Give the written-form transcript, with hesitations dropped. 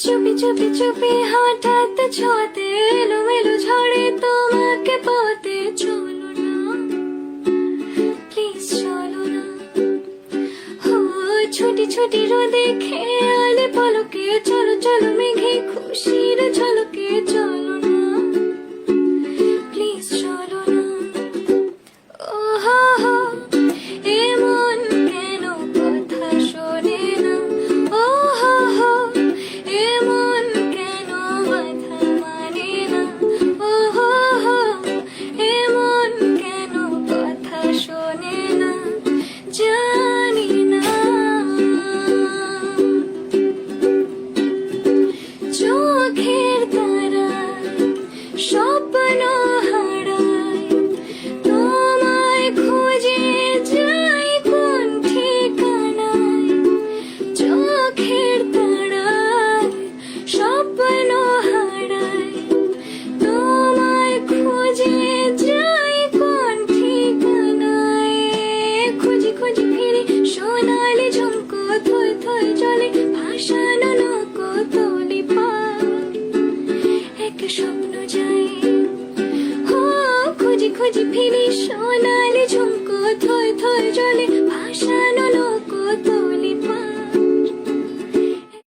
চুপি চুপি চুপি হঠাৎ ছোঁয়াতে এলোমেলো ঝড়ে তোমাকে পাওয়াতে চলো না, প্লিজ চলো না। ও ছোটি ছোটি রোদে খেয়ালে পলকে চলো চলো মেঘে খুশির ঝলকে চলো না, প্লিজ চলো না। ও হো হো এমন কেন কথা শোনে না, ও হো হো এমন কেন কথা মানে না, ও হো হো এমন কেন কথা শোনে না, জানি না। চোখের তারায় স্বপ্ন হারায়, তোমায় খুঁজে যাই কোন ঠিকানায়। চোখের তারায় স্বপ্ন হারায়, তোমায় খুঁজে যাই কোন ঠিকানায়। খুঁজি খুঁজি ফিরি সোনালি ঝুমকো থই থই জলে ভাসানো নৌকো তলি পার, এক স্বপ্ন যাই। ও খুঁজি খুঁজি ফিরি সোনা